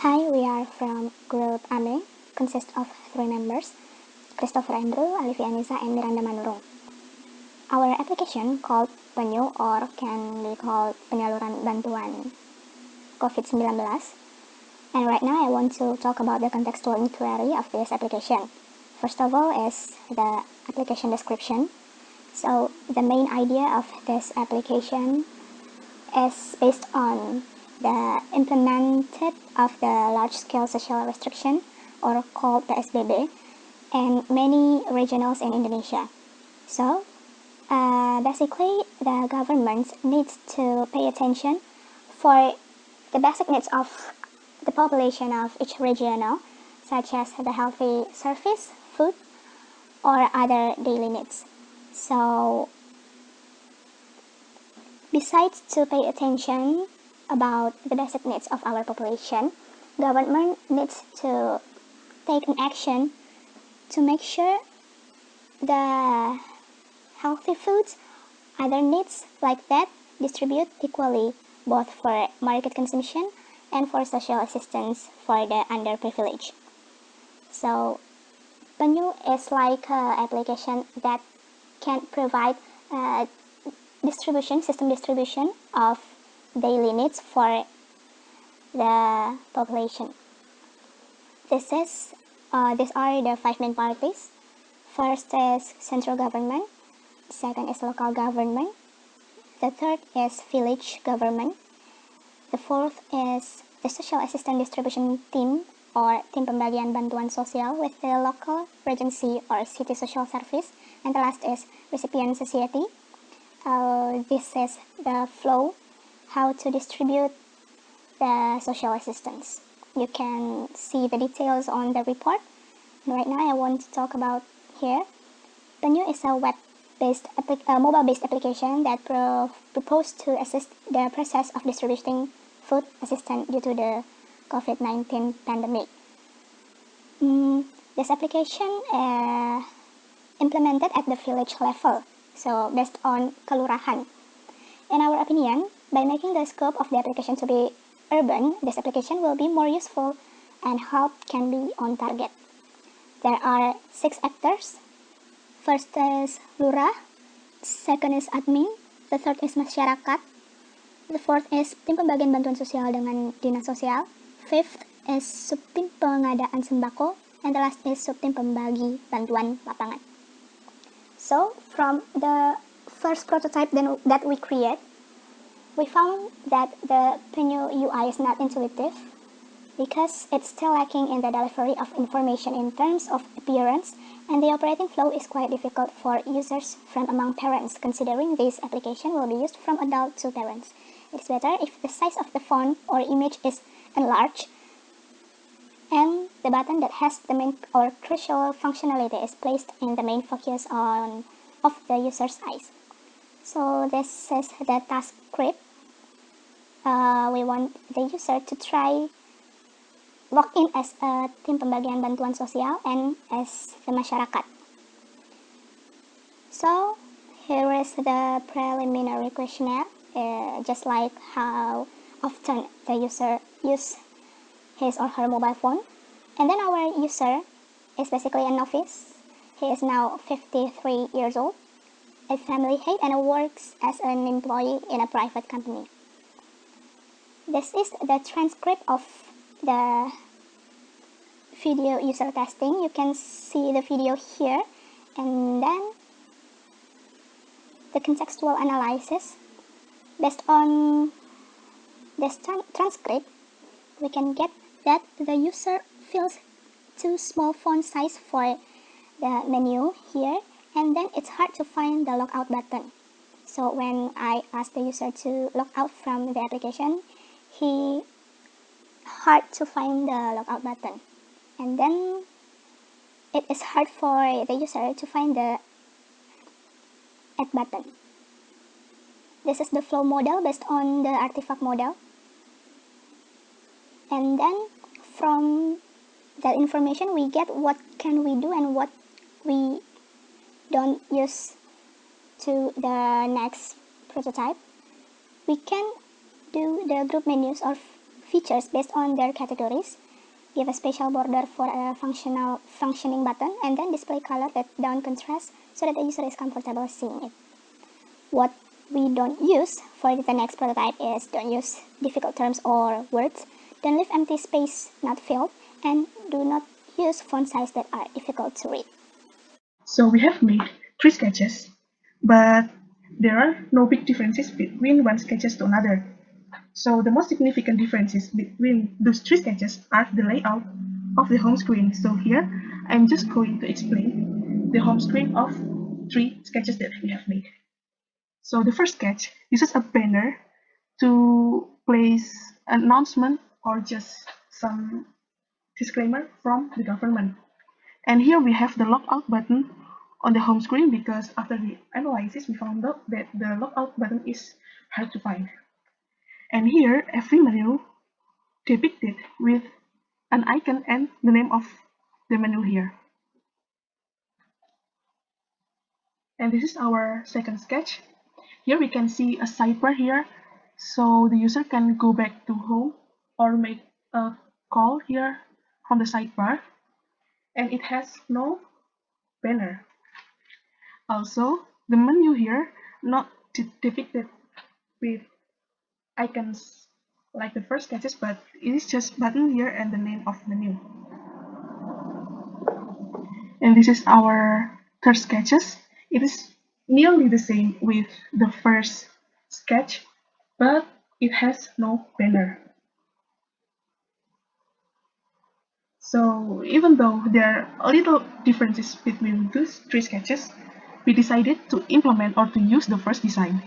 Hi, we are from Group AME, consists of 3 members, Christopher Andrew, Alifiannisa, and Miranda Manurung. Our application called Penyu, or can be called Penyaluran Bantuan COVID-19. And right now I want to talk about the contextual inquiry of this application. First of all is the application description. So the main idea of this application is based on the implemented of the large-scale social restriction, or called PSBB, in many regionals in Indonesia. So basically the government needs to pay attention for the basic needs of the population of each regional, such as the healthy service, food, or other daily needs. So besides to pay attention about the basic needs of our population, government needs to take an action to make sure the healthy foods, other needs like that, distribute equally, both for market consumption and for social assistance for the underprivileged. So Penyu is like an application that can provide system distribution of daily needs for the population. These are the 5 main parties. First is central government, second is local government, the third is village government, the fourth is the social assistance distribution team, or tim pembagian bantuan sosial with the local regency or city social service, and the last is recipient society. This is the flow, how to distribute the social assistance. You can see the details on the report. And right now I want to talk about here. Penyu is a mobile-based application that proposed to assist the process of distributing food assistance due to the COVID-19 pandemic. This application implemented at the village level, so based on kelurahan. In our opinion, by making the scope of the application to be urban, this application will be more useful and help can be on target. There are 6 actors. First is lurah, second is admin, the third is masyarakat, the fourth is tim pembagian bantuan sosial dengan dinas sosial, fifth is subtim pengadaan sembako, and the last is subtim pembagi bantuan lapangan. So from the first prototype that we create, we found that the Penyu UI is not intuitive because it's still lacking in the delivery of information in terms of appearance, and the operating flow is quite difficult for users from among parents, considering this application will be used from adult to parents. It's better if the size of the font or image is enlarged and the button that has the main or crucial functionality is placed in the main focus of the user's eyes. So this is the task script. We want the user to try log in as a tim pembagian bantuan sosial and as the masyarakat. So here is the preliminary questionnaire, just like how often the user uses his or her mobile phone. And then our user is basically a novice. He is now 53 years old, a family head, and works as an employee in a private company. This is the transcript of the video user testing. You can see the video here, and then the contextual analysis. Based on this transcript, we can get that the user feels too small font size for the menu here, and then it's hard to find the logout button. So when I ask the user to log out from the application, he hard to find the logout button, and then it is hard for the user to find the add button. This is the flow model based on the artifact model, and then from that information we get what can we do and what we don't use to the next prototype. We can do the group menus or features based on their categories, give a special border for a functioning button, and then display color that don't contrast so that the user is comfortable seeing it. What we don't use for the next prototype is don't use difficult terms or words, don't leave empty space not filled, and do not use font size that are difficult to read. So we have made 3 sketches, but there are no big differences between one sketches to another. So the most significant differences between those 3 sketches are the layout of the home screen. So here I'm just going to explain the home screen of 3 sketches that we have made. So the first sketch uses a banner to place an announcement or just some disclaimer from the government. And here we have the logout button on the home screen because after the analysis we found out that the logout button is hard to find. And here every menu depicted with an icon and the name of the menu here. And this is our second sketch. Here we can see a sidebar here, so the user can go back to home or make a call here from the sidebar, and it has no banner. Also, the menu here not depicted with icons like the first sketches, but it is just button here and the name of menu. And this is our third sketches. It is nearly the same with the first sketch, but it has no banner. So even though there are little differences between these 3 sketches, we decided to implement or to use the first design.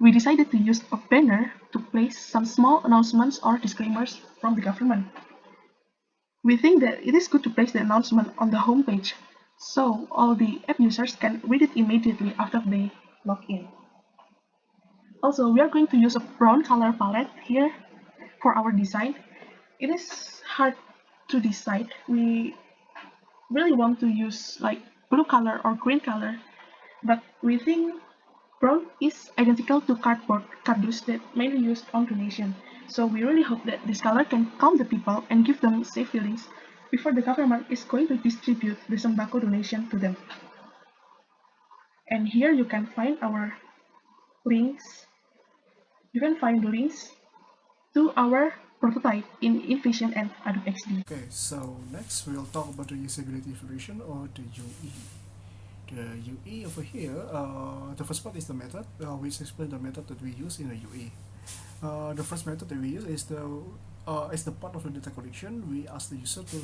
We decided to use a banner to place some small announcements or disclaimers from the government. We think that it is good to place the announcement on the home page, so all the app users can read it immediately after they log in. Also, we are going to use a brown color palette here for our design. It is hard to decide. We really want to use like blue color or green color, but we think brown is identical to cardboard that mainly used on donation. So we really hope that this color can calm the people and give them safe feelings before the government is going to distribute the sembako donation to them. And here you can find our links. You can find the links to our prototype in InVision and Adobe XD. Okay, so next we'll talk about the usability evaluation or the UE. The UE over here, the first part is the method, which explains the method that we use in the UE. The first method that we use is the part of the data collection. We ask the user to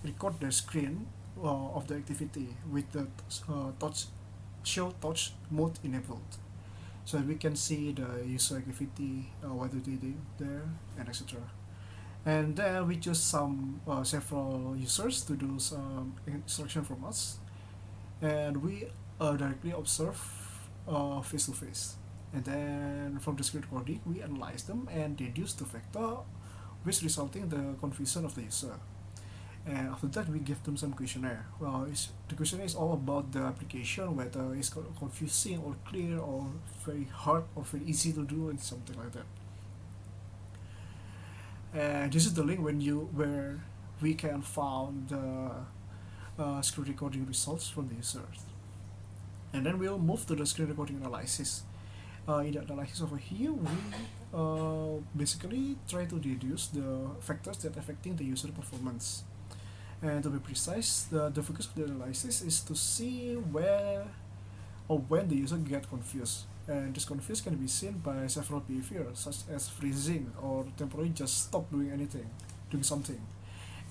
record the screen of the activity with the show touch mode enabled, so we can see the user activity, what they did there, and etc. And then we choose several users to do some instruction from us, and we directly observe face to face. And then from the screen recording, we analyze them and deduce the factor which resulting the confusion of the user. And after that, we give them some questionnaire. The questionnaire is all about the application, whether it's confusing or clear or very hard or very easy to do and something like that. And this is the link where we can find the screen recording results from the users. And then we'll move to the screen recording analysis. In the analysis over here, we basically try to deduce the factors that affecting the user performance. And to be precise, the focus of the analysis is to see where or when the user get confused. And this confuse can be seen by several behaviors, such as freezing or temporarily just stop doing something,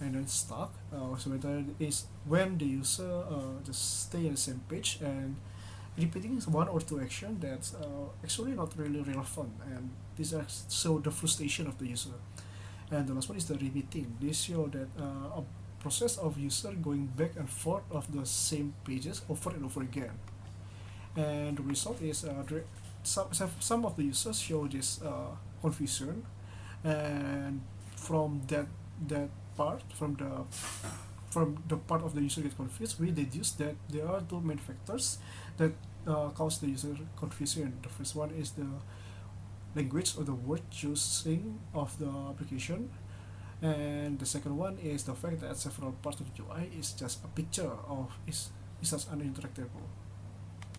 and then stuck. So whether it's when the user just stay on the same page and repeating one or two action that's actually not really relevant, and this show the frustration of the user. And the last one is the repeating. This show that a process of user going back and forth of the same pages over and over again. And the result is some of the users show this confusion, and from that part from the part of the user get confused, we deduce that there are two main factors that cause the user confusion. The first one is language or the word choosing of the application. And the second one is the fact that several parts of the UI is just a picture of is just uninteractable.